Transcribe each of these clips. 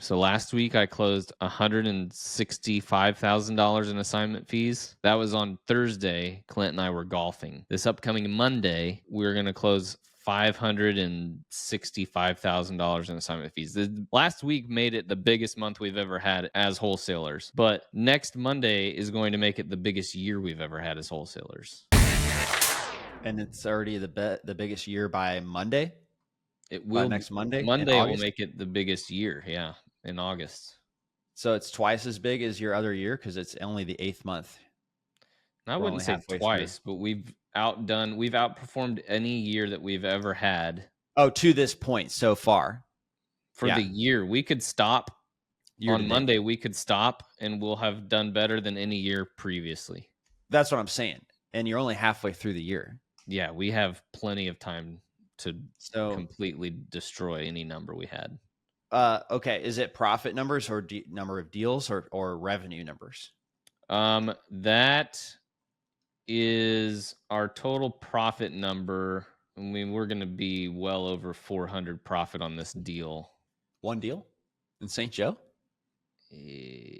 So last week I closed $165,000 in assignment fees. That was on Thursday. Clint and I were golfing. This upcoming Monday, we're going to close $565,000 in assignment fees. The last week made it the biggest month we've ever had as wholesalers. But next Monday is going to make it the biggest year we've ever had as wholesalers. And it's already the biggest year by Monday? It By will next Monday in Monday will August? make it the biggest year, yeah, in August. So it's twice as big as your other year because it's only the 8th month. I We're wouldn't only say halfway twice, through. but we've outperformed any year that we've ever had Oh, to this point so far. for the Yeah. year. We could stop Year to on date. Monday. We could stop and we'll have done better than any year previously. That's what I'm saying. And you're only halfway through the year. Yeah, we have plenty of time to So, completely destroy any number we had. okay. Is it profit numbers or number of deals or revenue numbers? That is our total profit number. I mean, we're going to be well over 400 profit on this deal. One deal in St. Joe?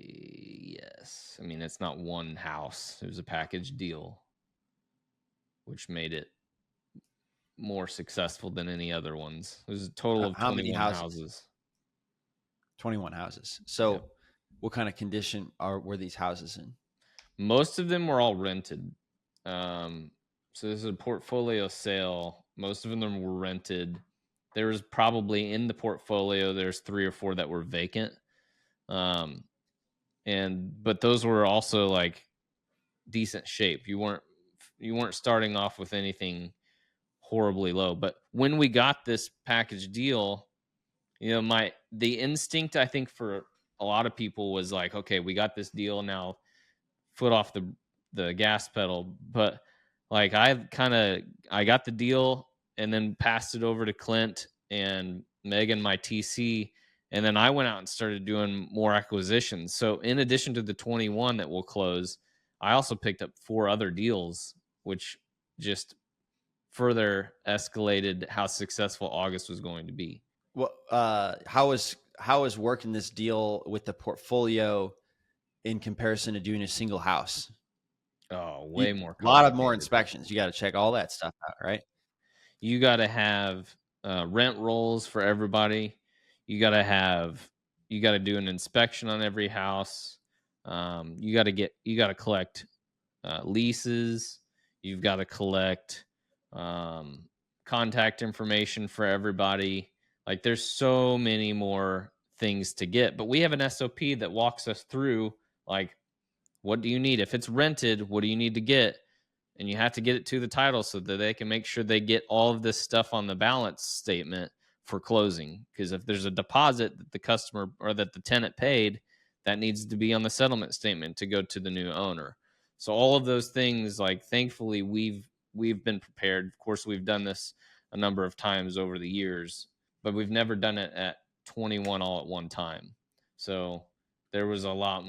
Yes. I mean, it's not one house. It was a package deal, which made it more successful than any other ones. It was a total of How many 21 houses? houses. 21 houses. So, Yep. what kind of condition were these houses in? Most of them were all rented. So this is a portfolio sale. Most of them were rented. There's probably in the portfolio, there's 3 or 4 that were vacant. But those were also like decent shape. You weren't starting off with anything horribly low. But when we got this package deal, the instinct I think for a lot of people was like, okay, we got this deal now, foot off the gas pedal. But like I got the deal and then passed it over to Clint and Megan, my TC, and then I went out and started doing more acquisitions. So in addition to the 21 that will close, I also picked up 4 other deals, which just further escalated how successful August was going to be. Well, how is working this deal with the portfolio in comparison to doing a single house? Oh, way more A lot of more complicated. inspections. You got to check all that stuff out, right? You got to have rent rolls for everybody. You got to do an inspection on every house. You got to collect leases. You've got to collect contact information for everybody. Like there's so many more things to get, but we have an SOP that walks us through like, what do you need? If it's rented, what do you need to get? And you have to get it to the title so that they can make sure they get all of this stuff on the balance statement for closing. Because if there's a deposit that the customer or that the tenant paid, that needs to be on the settlement statement to go to the new owner. So all of those things, like thankfully we've been prepared. Of course, we've done this a number of times over the years, but we've never done it at 21 all at one time. So there was a lot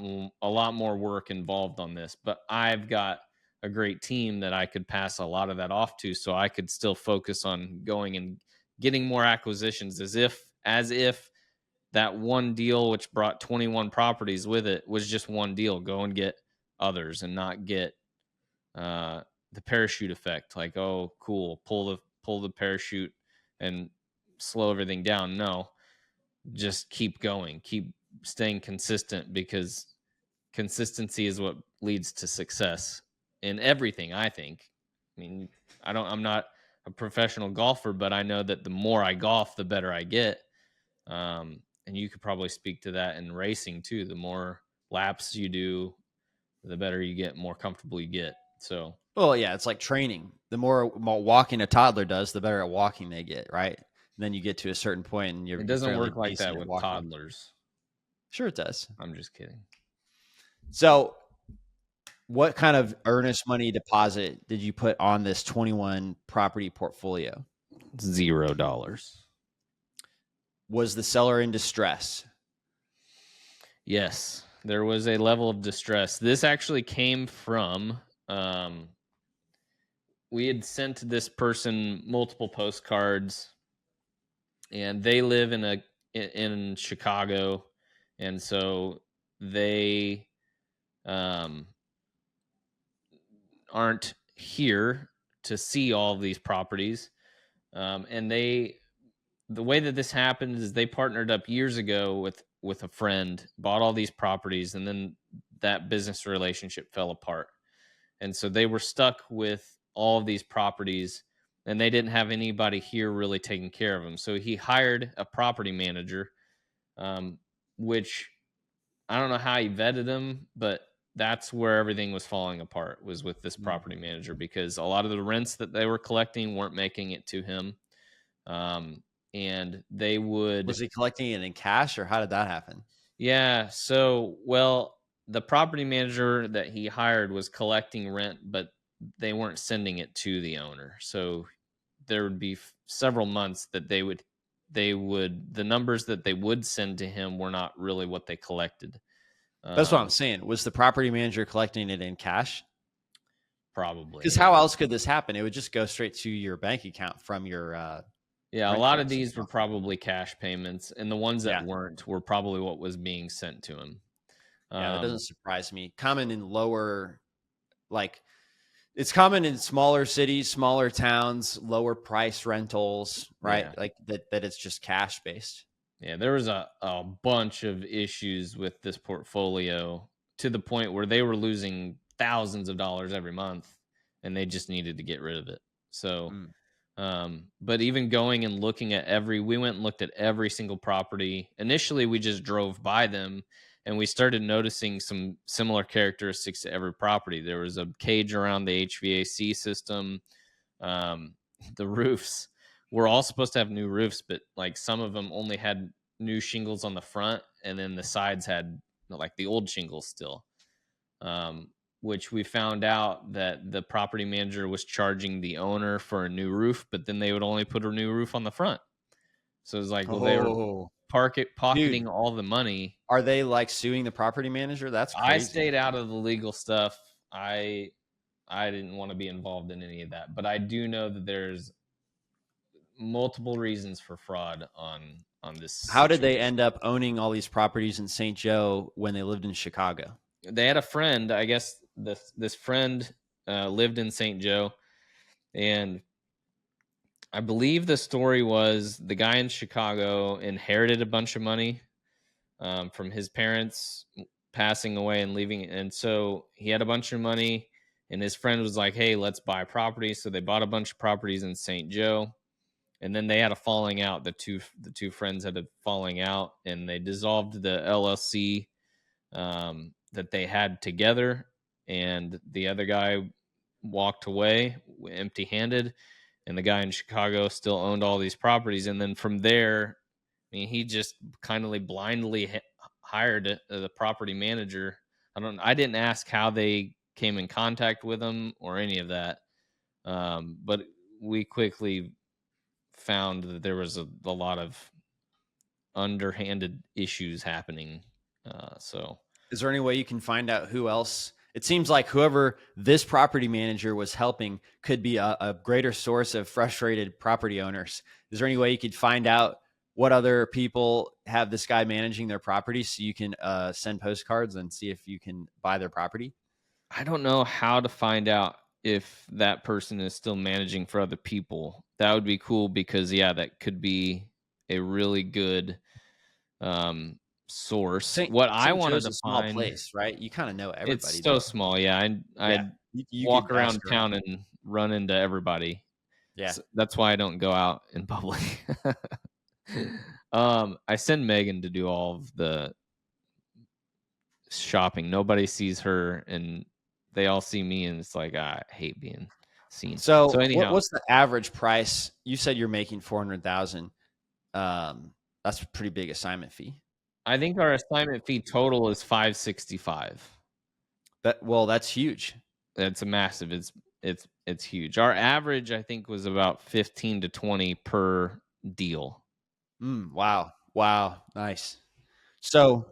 more work involved on this, but I've got a great team that I could pass a lot of that off to, so I could still focus on going and getting more acquisitions as if that one deal which brought 21 properties with it was just one deal. Go and get others and not get the parachute effect. Like, oh, cool, pull the parachute and slow everything down. No, just keep going, keep staying consistent because consistency is what leads to success in everything, I think. I mean, I'm not a professional golfer, but I know that the more I golf, the better I get. And you could probably speak to that in racing too. The more laps you do, the better you get, more comfortable you get. So, Well, yeah, it's like training. The more walking a toddler does, the better at walking they get, right? And then you get to a certain point and it you're doesn't fairly work like decent that at with walking. toddlers. Sure, it does. I'm just kidding. So, what kind of earnest money deposit did you put on this 21 property portfolio? $0. Was the seller in distress? Yes, there was a level of distress. This actually came from we had sent this person multiple postcards, and they live in Chicago, and so they um, aren't here to see all of these properties. And the way that this happens is they partnered up years ago with a friend, bought all these properties, and then that business relationship fell apart. And so they were stuck with all of these properties, and they didn't have anybody here really taking care of them. So he hired a property manager, um, which I don't know how he vetted him, but that's where everything was falling apart, was with this Mm. property manager, because a lot of the rents that they were collecting weren't making it to him. Um, and they Was would, he collecting it in cash, or how did that happen? yeah. So, well, the property manager that he hired was collecting rent, but they weren't sending it to the owner. So there would be several months that the numbers that they would send to him were not really what they collected. That's what I'm Um, saying. Was the property manager collecting it in cash? Probably, Because how yeah. else could this happen? It would just go straight to your bank account from your Yeah, a rent lot of collection these were account. probably cash payments, and the ones that Yeah. weren't were probably what was being sent to him. Yeah, that doesn't Um, surprise me. Common in lower, like, it's common in smaller cities, smaller towns, lower price rentals, right? yeah, Like that it's just cash based. yeah. There was a bunch of issues with this portfolio, to the point where they were losing thousands of dollars every month, and they just needed to get rid of it. So, Mm. but even going and looking at we went and looked at every single property. Initially, we just drove by them, and we started noticing some similar characteristics to every property. There was a cage around the HVAC system. Um, the roofs were all supposed to have new roofs, but like some of them only had new shingles on the front, and then the sides had like the old shingles still. Um, which we found out that the property manager was charging the owner for a new roof, but then they would only put a new roof on the front. So it's like, well, they were Oh, pocketing dude, all the money. are they like suing the property manager? That's I crazy. stayed out of the legal stuff. I didn't want to be involved in any of that, but I do know that there's multiple reasons for fraud on this How did they situation. end up owning all these properties in St. Joe when they lived in Chicago? They had a friend, I guess this friend lived in St. Joe, and I believe the story was the guy in Chicago inherited a bunch of money from his parents passing away and leaving, and so he had a bunch of money. And his friend was like, "Hey, let's buy property." So they bought a bunch of properties in St. Joe, and then they had a falling out. The two friends had a falling out, and they dissolved the LLC that they had together. And the other guy walked away empty handed, and the guy in Chicago still owned all these properties. And then from there, I mean, he just kind of blindly hired the property manager. I didn't ask how they came in contact with him or any of that. But we quickly found that there was a lot of underhanded issues happening. So Is there any way you can find out who else? It seems like whoever this property manager was helping could be a greater source of frustrated property owners. Is there any way you could find out what other people have this guy managing their property so you can send postcards and see if you can buy their property? I don't know how to find out if that person is still managing for other people. That would be cool, because yeah, that could be a really good um source. What I St. wanted Joe's to a small find, place, right? You kind of know it's everybody so there. small. Yeah, Yeah, I'd you walk could ask around town around. and run into everybody. Yeah. That's why I don't go out in public. I send Megan to do all of the shopping. Nobody sees her, and they all see me, and it's like, I hate being seen. So So anyhow, what's the average price? You said you're making 400,000. Um, that's a pretty big assignment fee. I think our assignment fee total is 565. That's huge. That's a massive. It's huge. Our average, I think, was about 15 to 20 per deal. Wow. Wow. Nice. So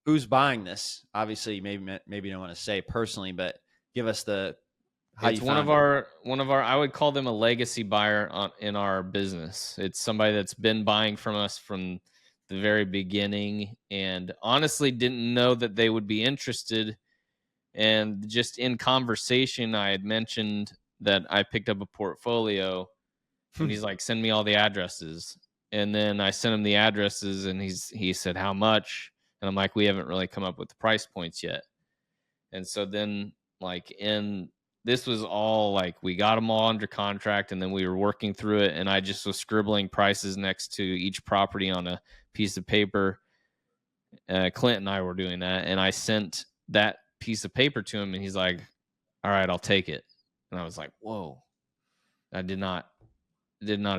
who's buying this? Obviously, maybe you don't want to say personally, but give us the how It's you found them. one of our I would call them a legacy buyer in our business. It's somebody that's been buying from us from the very beginning, and honestly didn't know that they would be interested. And just in conversation, I had mentioned that I picked up a portfolio, and he's like, "Send me all the addresses." And then I sent him the addresses, and he said, "How much?" And I'm like, "We haven't really come up with the price points yet." And so then, like, in this was all like we got them all under contract, and then we were working through it, and I just was scribbling prices next to each property on a piece of paper. Clint and I were doing that, and I sent that piece of paper to him, and he's like, "All right, I'll take it." And I was like, "Whoa!" I did not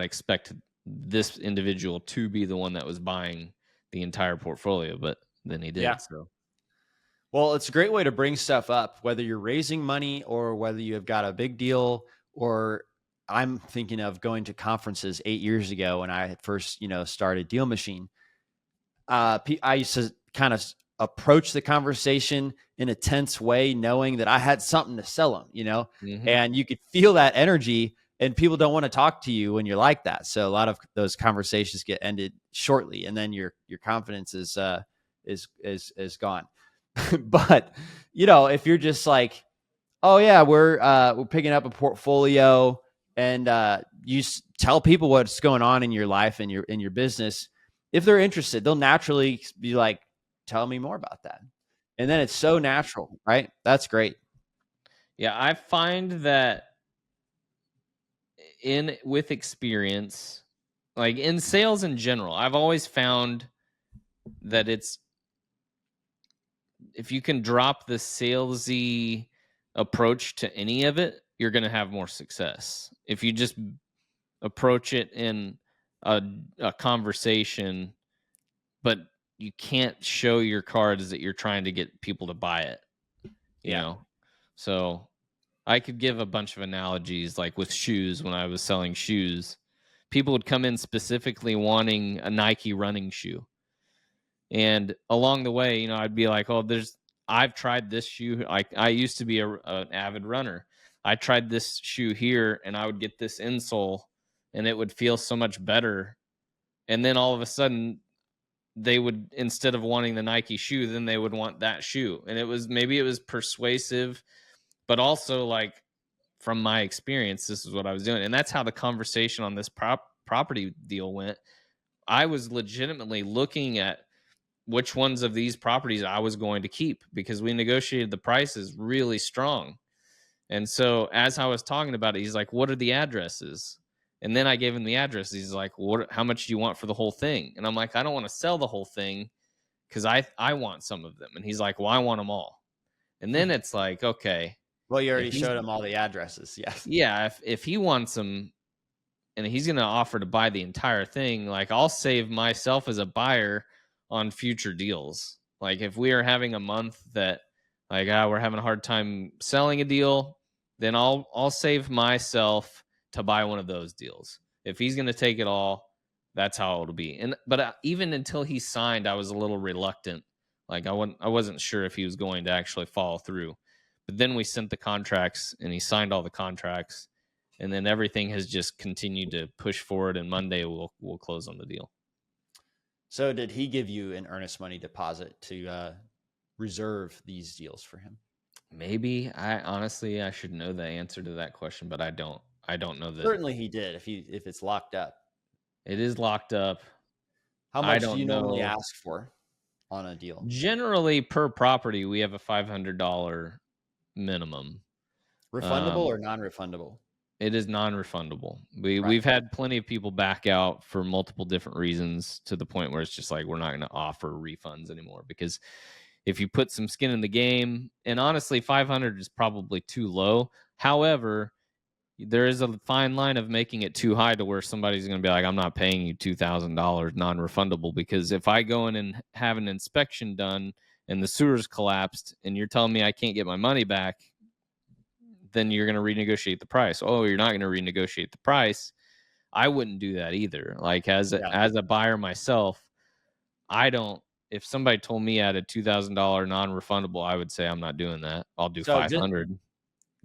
expect this individual to be the one that was buying the entire portfolio, but then he Yeah. did. So, Well, it's a great way to bring stuff up, whether you're raising money or whether you have got a big deal. Or I'm thinking of going to conferences 8 years ago when I had first, started DealMachine. I used to kind of approach the conversation in a tense way, knowing that I had something to sell them, mhm. and you could feel that energy, and people don't want to talk to you when you're like that. So a lot of those conversations get ended shortly, and then your confidence is gone. But if you're just like, oh yeah, we're picking up a portfolio, and tell people what's going on in your life and your business. If they're interested, they'll naturally be like, "Tell me more about that," and then it's so natural, right? That's great. Yeah, I find that in with experience, like in sales in general, I've always found that it's if you can drop the salesy approach to any of it, you're going to have more success. If you just approach it in a, a conversation, but you can't show your cards that you're trying to get people to buy it, you Yeah. know? So I could give a bunch of analogies like with shoes when I was selling shoes. People would come in specifically wanting a Nike running shoe. And along the way, I'd be like, "Oh, I've tried this shoe. Like I used to be an avid runner. I tried this shoe here, and I would get this insole, and it would feel so much better." And then all of a sudden, they would instead of wanting the Nike shoe, then they would want that shoe. And it was persuasive, but also like from my experience, this is what I was doing. And that's how the conversation on this property deal went. I was legitimately looking at which ones of these properties I was going to keep because we negotiated the prices really strong. And so as I was talking about it, he's like, "What are the addresses?" And then I gave him the address. He's like, "What? How much do you want for the whole thing?" And I'm like, "I don't want to sell the whole thing because I want some of them." And he's like, "Well, I want them all." And then it's like, okay, Well, you if already he's showed them all the addresses. Yes. yeah, if he wants them and he's going to offer to buy the entire thing, like I'll save myself as a buyer on future deals. Like if we are having a month that like we're having a hard time selling a deal, then I'll save myself to buy one of those deals. If he's going to take it all, that's how it'll be. And but even until he signed, I was a little reluctant. Like I wasn't sure if he was going to actually follow through. But then we sent the contracts and he signed all the contracts and then everything has just continued to push forward. And Monday we'll close on the deal. So did he give you an earnest money deposit to reserve these deals for him? Maybe I should know the answer to that question, but I don't. I don't know that Certainly he did. If it's locked up, it is locked up. how I much do you don't normally know. ask for on a deal? Generally, per property, we have a $500 minimum. Refundable Um, or non-refundable? it is non-refundable. We Right. we've had plenty of people back out for multiple different reasons to the point where it's just like we're not going to offer refunds anymore because if you put some skin in the game, and honestly, 500 is probably too low. However, there is a fine line of making it too high to where somebody's going to be like, "I'm not paying you $2,000 non-refundable," because if I go in and have an inspection done and the sewers collapsed, and you're telling me I can't get my money back, then you're going to renegotiate the price. Oh, you're not going to renegotiate the price. I wouldn't do that either. Like Yeah. as a buyer myself, I don't. If somebody told me I had a $2,000 non-refundable, I would say I'm not doing that. I'll do So 500.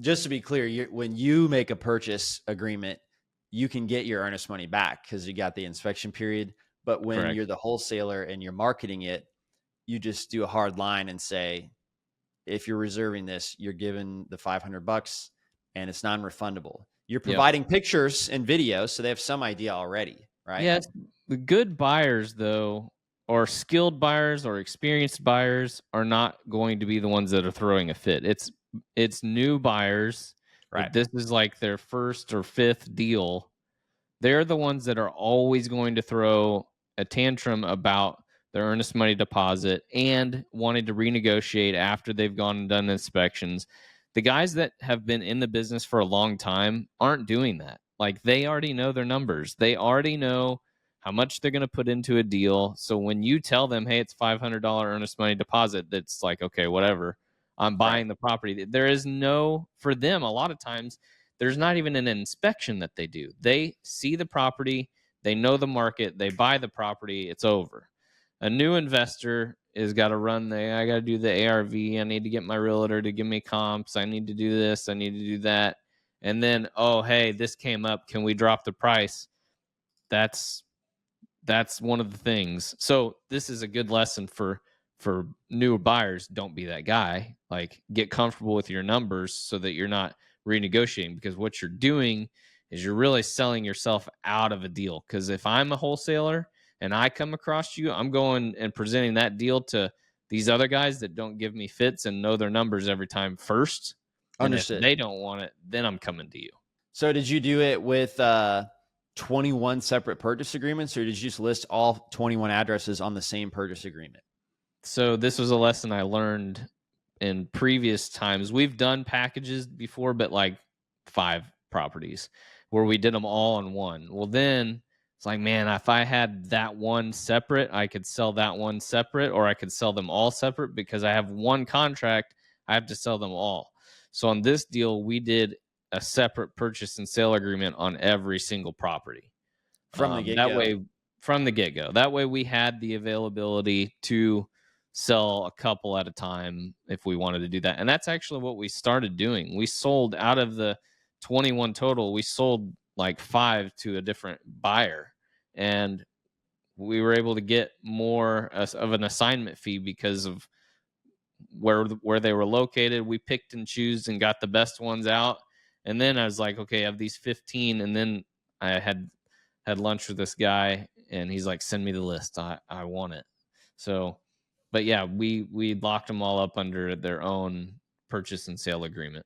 just to be clear, when you make a purchase agreement, you can get your earnest money back because you got the inspection period. But when you're Correct. the wholesaler and you're marketing it, you just do a hard line and say, if you're reserving this, you're given the $500 and it's non-refundable. You're Yep. providing pictures and videos, so they have some idea already, right? Yes, the good buyers though, or skilled buyers or experienced buyers are not going to be the ones that are throwing a fit. It's new buyers Right. that this is like their first or fifth deal. They're the ones that are always going to throw a tantrum about their earnest money deposit and wanting to renegotiate after they've gone and done inspections. The guys that have been in the business for a long time aren't doing that. Like they already know their numbers. They already know how much they're going to put into a deal. So when you tell them, "Hey, it's $500 earnest money deposit," that's like, "Okay, whatever. I'm Right. buying the property." There is no, for them a lot of times there's not even an inspection that they do. They see the property, they know the market, they buy the property, it's over. A new investor is got to run I got to do the ARV, I need to get my realtor to give me comps, I need to do this, I need to do that. And then, oh, hey, this came up, can we drop the price? That's that's one of the things. So this is a good lesson for new buyers. Don't be that guy. Like get comfortable with your numbers so that you're not renegotiating, because what you're doing is you're really selling yourself out of a deal. Because if I'm a wholesaler and I come across you, I'm going and presenting that deal to these other guys that don't give me fits and know their numbers every time first. And if Understood. they don't want it, then I'm coming to you. So did you do it with 21 separate purchase agreements, or did you just list all 21 addresses on the same purchase agreement? So this was a lesson I learned in previous times. We've done packages before, but like 5 properties where we did them all in one. Well, then it's like, man, if I had that one separate, I could sell that one separate, or I could sell them all separate because I have one contract. I have to sell them all. So on this deal, we did a separate purchase and sale agreement on every single property. From the That get-go. way, from the get go, that way we had the availability to sell a couple at a time if we wanted to do that. And that's actually what we started doing. We sold out of the 21 total, we sold like 5 to a different buyer. And we were able to get more of an assignment fee because of where they were located. We picked and choose and got the best ones out. And then I was like, okay, I have these 15. And then I had lunch with this guy and he's like, send me the list. I want it. So, but yeah, we locked them all up under their own purchase and sale agreement.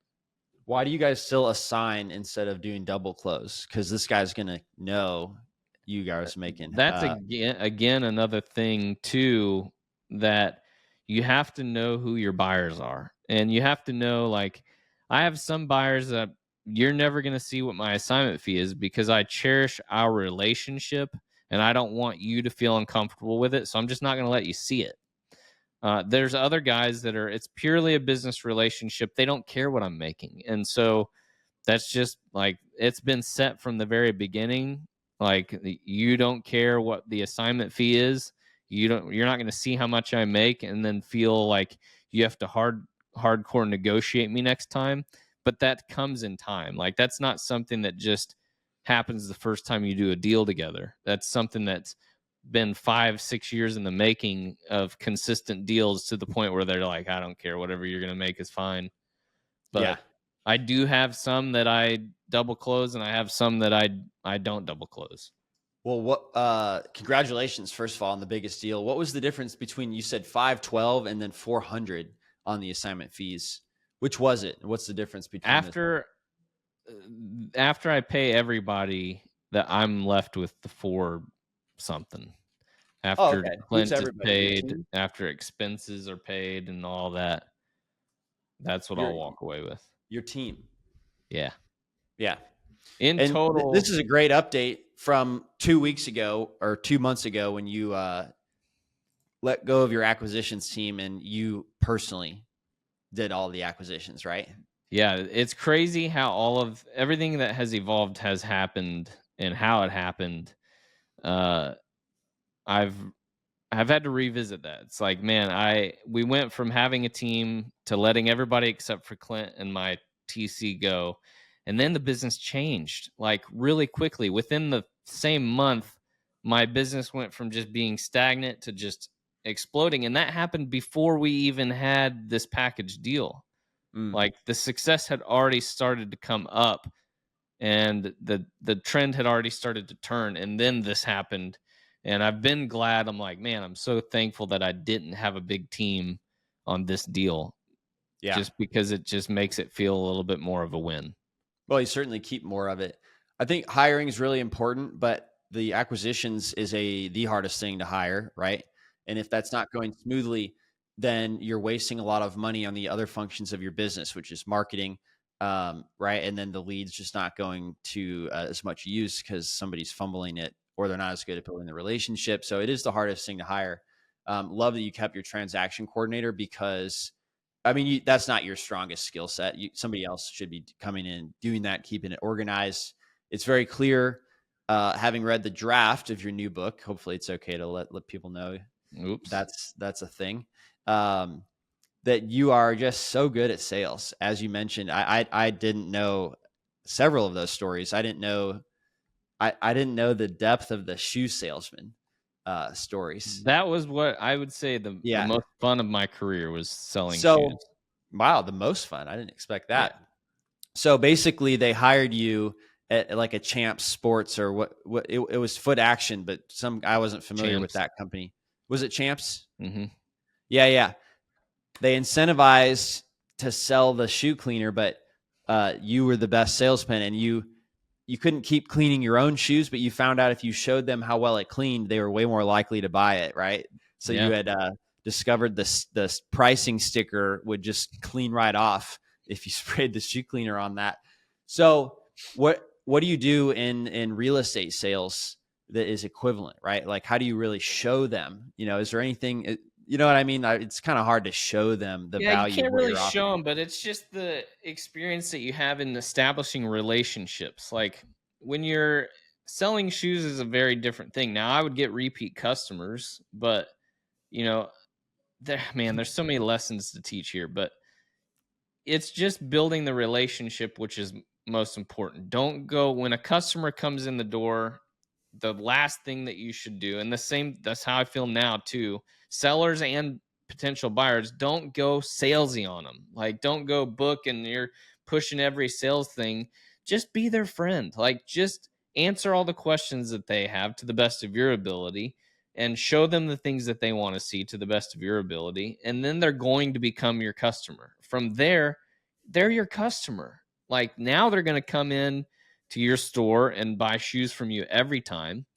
Why do you guys still assign instead of doing double close? Because this guy's gonna know you guys making. That's again another thing too, that you have to know who your buyers are. And you have to know, like, I have some buyers that you're never going to see what my assignment fee is because I cherish our relationship and I don't want you to feel uncomfortable with it. So I'm just not going to let you see it. There's other guys that it's purely a business relationship. They don't care what I'm making. And so that's just like it's been set from the very beginning. Like you don't care what the assignment fee is. You're not going to see how much I make and then feel like you have to hardcore negotiate me next time. But that comes in time. Like that's not something that just happens the first time you do a deal together. That's something that's been 5-6 years in the making of consistent deals to the point where they're like, I don't care, whatever you're going to make is fine. Yeah. But I do have some that I double close and I have some that I don't double close. Well, congratulations, first of all, on the biggest deal. What was the difference between, you said 512 and then 400 on the assignment fees? Which was it? What's the difference between After I pay everybody, that I'm left with the 4 something. Oh, After okay. Who's Clint is everybody? Your paid, team? after expenses are paid and all that, that's what Your I'll walk away with. your team. Yeah. Yeah. In And this total, is a great update from 2 weeks ago or 2 months ago when you let go of your acquisitions team and you personally did all the acquisitions, right? yeah, it's crazy how all of everything that has evolved has happened and how it happened. Uh, I've I've had to revisit that. It's like, man, we went from having a team to letting everybody except for Clint and my TC go. And then the business changed like really quickly. Within the same month, my business went from just being stagnant to just exploding. And that happened before we even had this package deal. Mm, Like the success had already started to come up, and the trend had already started to turn, and then this happened. And I've been glad. I'm like, man, I'm so thankful that I didn't have a big team on this deal, yeah. just because it just makes it feel a little bit more of a win. Well, you certainly keep more of it. I think hiring is really important, but the acquisitions is the hardest thing to hire, right? And if that's not going smoothly, then you're wasting a lot of money on the other functions of your business, which is marketing, right? And then the leads just not going to as much use because somebody's fumbling it or they're not as good at building the relationship. So it is the hardest thing to hire. Love that you kept your transaction coordinator because I mean, that's not your strongest skill set. Somebody else should be coming in, doing that, keeping it organized. It's very clear. Having read the draft of your new book, hopefully it's okay to let people know Oops. that's a thing. Um, that you are just so good at sales, as you mentioned. I didn't know several of those stories. I didn't know the depth of the shoe salesman stories. That was what I would say the Yeah. most fun of my career was selling shoes. So, wow, the most fun. I didn't expect Yeah, that. So basically, they hired you at like a Champs Sports or what it was Foot Action, but I wasn't familiar with champs. that company. Was it Champs? Mhm. Yeah, yeah. They incentivized to sell the shoe cleaner, but you were the best salesman, and you couldn't keep cleaning your own shoes, but you found out if you showed them how well it cleaned, they were way more likely to buy it, right? So you Yeah. had discovered the pricing sticker would just clean right off if you sprayed the shoe cleaner on that. So what do you do in real estate sales that is equivalent, right? Like how do you really show them? Is there anything? You know what I mean? It's kind of hard to show them the Yeah, you value of can't what really you're show offering. them, but it's just the experience that you have in establishing relationships. Like, when you're selling shoes is a very different thing. Now, I would get repeat customers, but, you know, there's so many lessons to teach here, but it's just building the relationship, which is most important. Don't go when a customer comes in the door, the last thing that you should do, and that's how I feel now too. Sellers and potential buyers, don't go salesy on them. Like, don't go book and you're pushing every sales thing. Just be their friend. Like, just answer all the questions that they have to the best of your ability, and show them the things that they want to see to the best of your ability. And then they're going to become your customer. From there, they're your customer. Like, now they're going to come in to your store and buy shoes from you every time.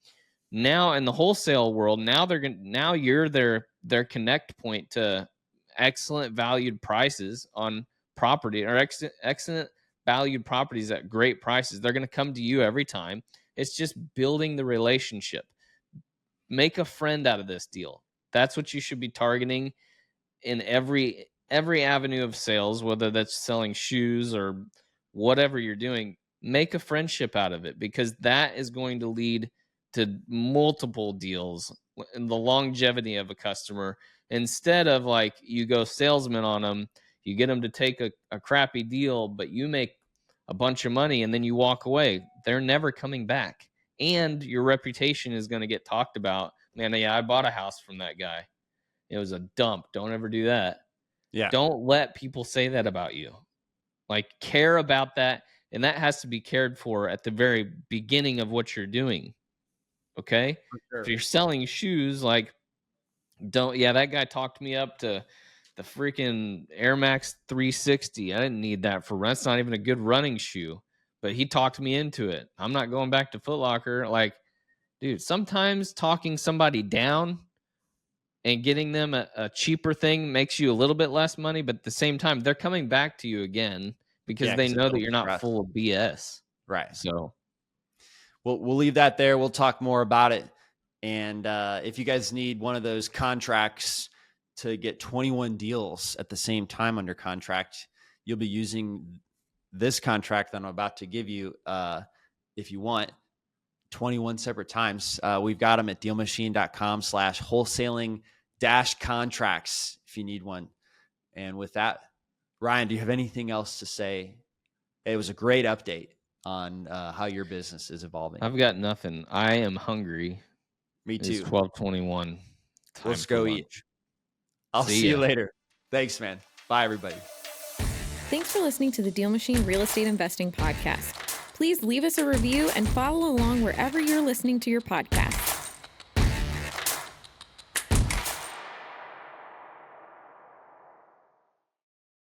Now in the wholesale world, now you're their connect point to excellent valued prices on property, or excellent valued properties at great prices. They're going to come to you every time. It's just building the relationship. Make a friend out of this deal. That's what you should be targeting in every avenue of sales, whether that's selling shoes or whatever you're doing. Make a friendship out of it, because that is going to lead to multiple deals and the longevity of a customer. Instead of, like, you go salesman on them, you get them to take a crappy deal, but you make a bunch of money and then you walk away, they're never coming back, and your reputation is going to get talked about. Man, yeah, I bought a house from that guy, it was a dump. Don't ever do that. Yeah, Don't let people say that about you. Like, care about that, and that has to be cared for at the very beginning of what you're doing, okay? for If sure. you're selling shoes, like, don't yeah, that guy talked me up to the freaking Air Max 360. I didn't need that for run. That's not even a good running shoe, but he talked me into it. I'm not going back to Foot Locker. Like, dude, sometimes talking somebody down and getting them a cheaper thing makes you a little bit less money, but at the same time, they're coming back to you again because Yeah, they because it know that builds you're not trust. full of BS. Right. So, We'll leave that there. We'll talk more about it. And if you guys need one of those contracts to get 21 deals at the same time under contract, you'll be using this contract that I'm about to give you. If you want 21 separate times, we've got them at dealmachine.com/wholesaling contracts if you need one. And with that, Ryan, do you have anything else to say? It was a great update on how your business is evolving. I've got nothing. I am hungry. Me It's too. 12:21. Let's Time for go eat. lunch. I'll see you ya. later. Thanks, man. Bye, everybody. Thanks for listening to the DealMachine Real Estate Investing Podcast. Please leave us a review and follow along wherever you're listening to your podcast.